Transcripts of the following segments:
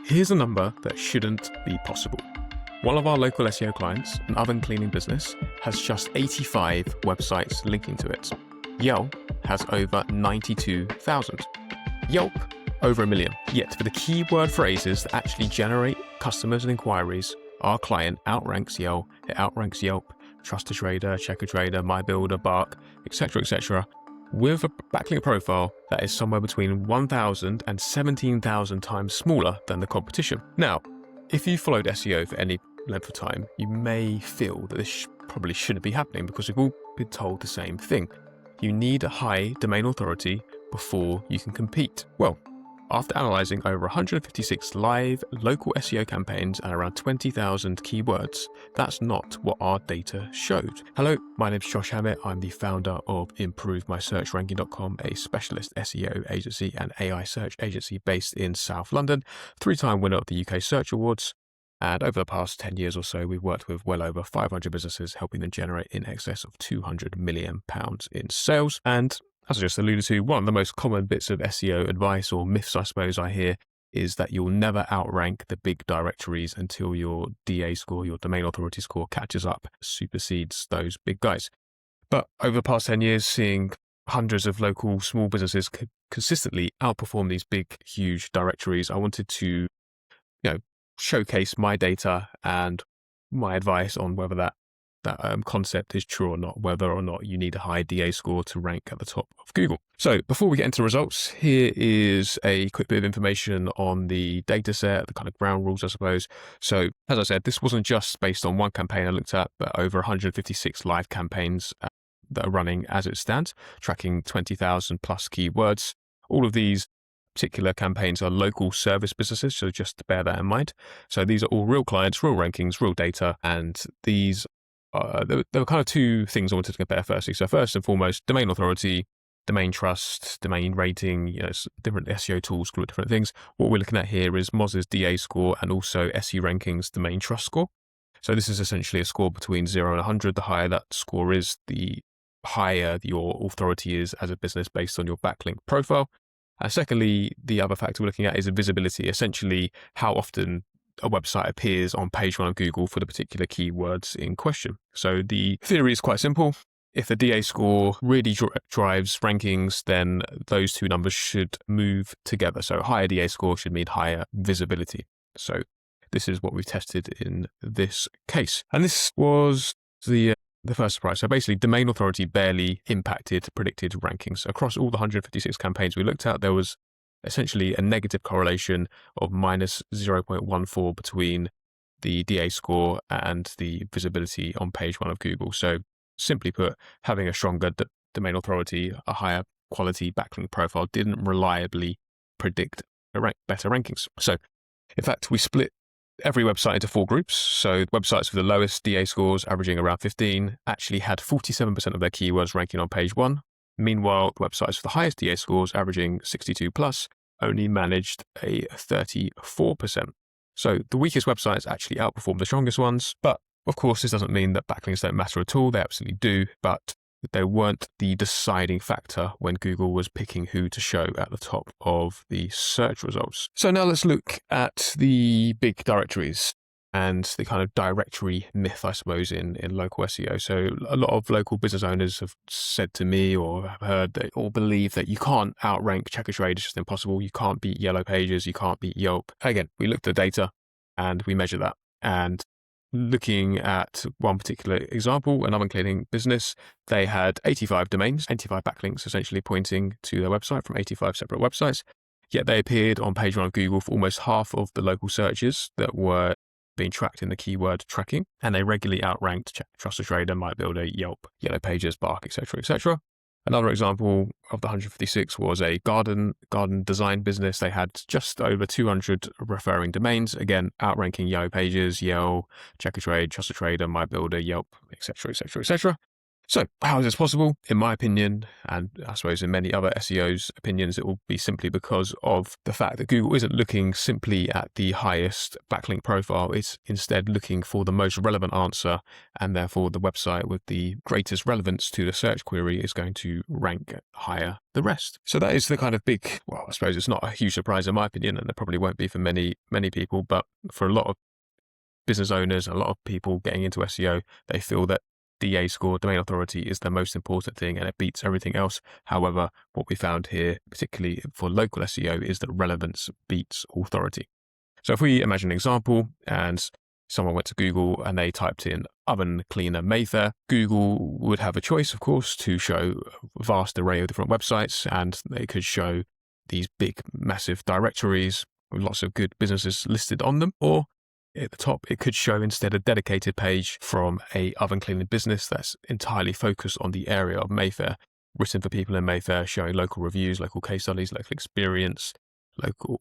Here's a number that shouldn't be possible. One of our local SEO clients, an oven cleaning business, has just 85 websites linking to it. Yelp has over 92,000. Yelp, over 1 million. Yet for the keyword phrases that actually generate customers and inquiries, our client outranks Yelp. It outranks Yelp, Trust a Trader, Check a Trader, My Builder, Bark, etc., with a backlink profile that is somewhere between 1,000 and 17,000 times smaller than the competition. Now, if you followed SEO for any length of time, you may feel that this probably shouldn't be happening because we've all been told the same thing. You need a high domain authority before you can compete. Well, after analysing over 156 live local SEO campaigns and around 20,000 keywords, that's not what our data showed. Hello, my name is Josh Hammett. I'm the founder of ImproveMySearchRanking.com, a specialist SEO agency and AI search agency based in South London, 3-time winner of the UK Search Awards. And over the past 10 years or so, we've worked with well over 500 businesses, helping them generate in excess of £200 million in sales. And as I just alluded to, one of the most common bits of SEO advice or myths, I suppose, I hear is that you'll never outrank the big directories until your DA score, your domain authority score, catches up, supersedes those big guys. But over the past 10 years, seeing hundreds of local small businesses consistently outperform these big, huge directories, I wanted to, showcase my data and my advice on whether that concept is true or not, whether or not you need a high DA score to rank at the top of Google. So before we get into results, here is a quick bit of information on the data set, the kind of ground rules, I suppose. So as I said, this wasn't just based on one campaign I looked at, but over 156 live campaigns that are running as it stands, tracking 20,000 plus keywords. All of these particular campaigns are local service businesses, so just to bear that in mind. So these are all real clients, real rankings, real data, and these there were kind of two things I wanted to compare firstly. So first and foremost, domain authority, domain trust, domain rating, different SEO tools call it different things. What we're looking at here is Moz's DA score and also SE Rankings domain trust score. So this is essentially a score between 0 and 100. The higher that score is, the higher your authority is as a business based on your backlink profile. Secondly, the other factor we're looking at is visibility, essentially how often a website appears on page 1 of Google for the particular keywords in question. So the theory is quite simple. If the DA score really drives rankings, then those two numbers should move together. So higher DA score should mean higher visibility. So this is what we've tested in this case. And this was the first surprise. So basically, domain authority barely impacted predicted rankings. Across all the 156 campaigns we looked at, there was essentially a negative correlation of minus 0.14 between the DA score and the visibility on page 1 of Google. So simply put, having a stronger domain authority, a higher quality backlink profile didn't reliably predict better rankings. So in fact, we split every website into 4 groups. So websites with the lowest DA scores, averaging around 15, actually had 47% of their keywords ranking on page 1. Meanwhile, websites with the highest DA scores, averaging 62 plus, only managed a 34%. So the weakest websites actually outperformed the strongest ones. But of course, this doesn't mean that backlinks don't matter at all. They absolutely do. But they weren't the deciding factor when Google was picking who to show at the top of the search results. So now let's look at the big directories and the kind of directory myth, I suppose, in local SEO. So a lot of local business owners have said to me or have heard or believe that you can't outrank Check a Trade. It's just impossible. You can't beat Yellow Pages. You can't beat Yelp. Again, we looked at the data and we measured that. And looking at one particular example, an oven cleaning business, they had 85 domains, 85 backlinks essentially pointing to their website from 85 separate websites. Yet they appeared on page 1 of Google for almost half of the local searches that were being tracked in the keyword tracking, and they regularly outranked Trust a Trader, My Builder, Yelp, Yellow Pages, Bark, etc. Another example of the 156 was a garden design business. They had just over 200 referring domains, again outranking Yellow Pages, Yelp, Check a Trade, Trust a Trader, My Builder, Yelp, etc. So how is this possible? In my opinion, and I suppose in many other SEOs' opinions, it will be simply because of the fact that Google isn't looking simply at the highest backlink profile. It's instead looking for the most relevant answer, and therefore the website with the greatest relevance to the search query is going to rank higher the rest. So that is the kind of big, well, I suppose it's not a huge surprise in my opinion, and it probably won't be for many people, but for a lot of business owners, a lot of people getting into SEO, they feel that DA score, domain authority, is the most important thing and it beats everything else. However, what we found here, particularly for local SEO, is that relevance beats authority. So if we imagine an example and someone went to Google and they typed in oven cleaner Mayfair, Google would have a choice, of course, to show a vast array of different websites, and they could show these big, massive directories with lots of good businesses listed on them, or at the top, it could show instead a dedicated page from a oven cleaning business that's entirely focused on the area of Mayfair, written for people in Mayfair, showing local reviews, local case studies, local experience, local,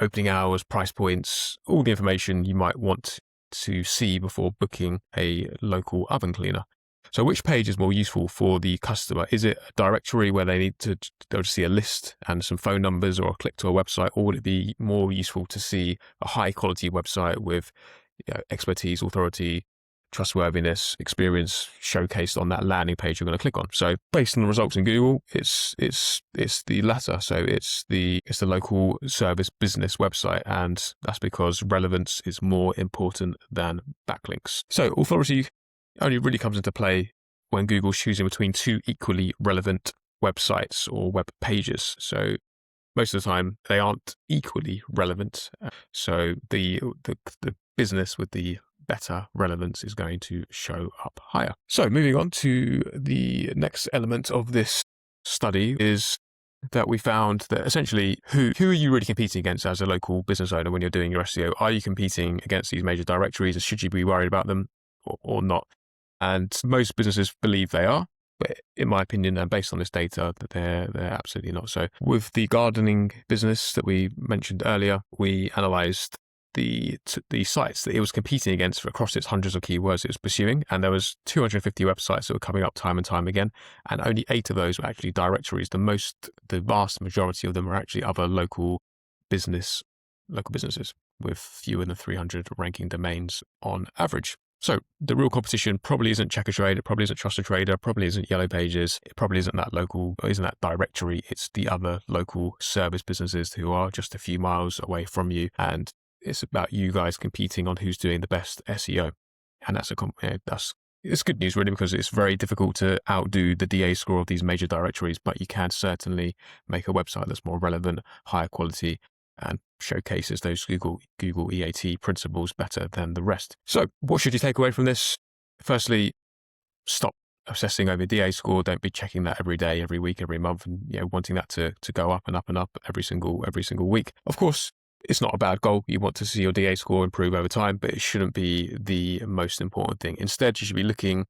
opening hours, price points, all the information you might want to see before booking a local oven cleaner. So which page is more useful for the customer? Is it a directory where they need to go to see a list and some phone numbers or a click to a website, or would it be more useful to see a high quality website with expertise, authority, trustworthiness, experience showcased on that landing page you're going to click on? So based on the results in Google, it's the latter. So it's the local service business website, and that's because relevance is more important than backlinks. So authority only really comes into play when Google's choosing between two equally relevant websites or web pages. So most of the time they aren't equally relevant. So the business with the better relevance is going to show up higher. So moving on to the next element of this study is that we found that essentially who are you really competing against as a local business owner when you're doing your SEO? Are you competing against these major directories, and should you be worried about them or not? And most businesses believe they are, but in my opinion, and based on this data, that they're absolutely not. So with the gardening business that we mentioned earlier, we analysed the sites that it was competing against across its hundreds of keywords it was pursuing, and there was 250 websites that were coming up time and time again, and only 8 of those were actually directories. The vast majority of them were actually other local businesses with fewer than 300 ranking domains on average. So the real competition probably isn't Checkertrade, it probably isn't TrustedTrader, probably isn't Yellow Pages, it probably isn't that directory. It's the other local service businesses who are just a few miles away from you, and it's about you guys competing on who's doing the best SEO. And it's good news really, because it's very difficult to outdo the DA score of these major directories, but you can certainly make a website that's more relevant, higher quality, and showcases those Google EAT principles better than the rest. So what should you take away from this? Firstly, stop obsessing over DA score. Don't be checking that every day, every week, every month, and wanting that to go up and up and up every single week. Of course, it's not a bad goal. You want to see your DA score improve over time, but it shouldn't be the most important thing. Instead, you should be looking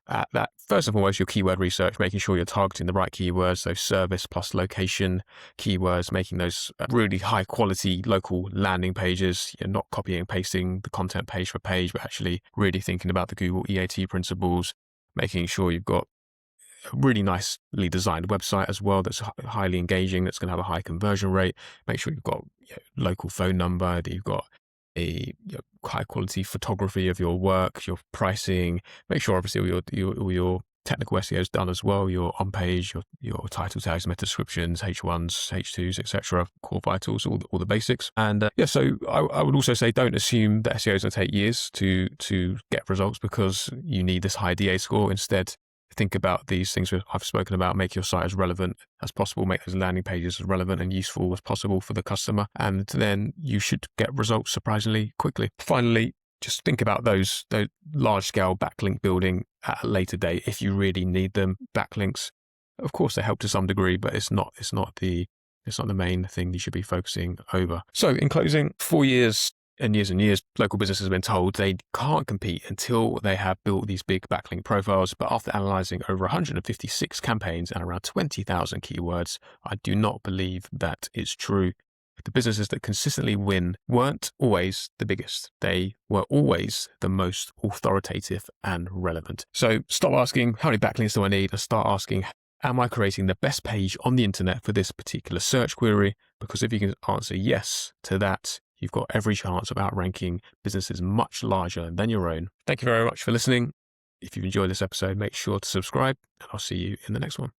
at that, first and foremost, your keyword research, making sure you're targeting the right keywords, those service plus location keywords, making those really high quality local landing pages. You're not copying and pasting the content page for page, but actually really thinking about the Google EAT principles, making sure you've got a really nicely designed website as well that's highly engaging, that's going to have a high conversion rate. Make sure you've got local phone number, that you've got a high quality photography of your work, your pricing. Make sure obviously all your technical SEO is done as well. Your on page, your title tags, meta descriptions, H1s, H2s, etc., core vitals, all the basics. And so I would also say don't assume that SEO is going to take years to get results because you need this high DA score. Instead, think about these things I've spoken about. Make your site as relevant as possible. Make those landing pages as relevant and useful as possible for the customer. And then you should get results surprisingly quickly. Finally, just think about those large-scale backlink building at a later date if you really need them. Backlinks, of course, they help to some degree, but it's not the main thing you should be focusing over. So in closing, 4 years and years, local businesses have been told they can't compete until they have built these big backlink profiles. But after analysing over 156 campaigns and around 20,000 keywords, I do not believe that is true. the businesses that consistently win weren't always the biggest. They were always the most authoritative and relevant. So stop asking, how many backlinks do I need? And start asking, am I creating the best page on the internet for this particular search query? Because if you can answer yes to that, you've got every chance of outranking businesses much larger than your own. Thank you very much for listening. If you've enjoyed this episode, make sure to subscribe, and I'll see you in the next one.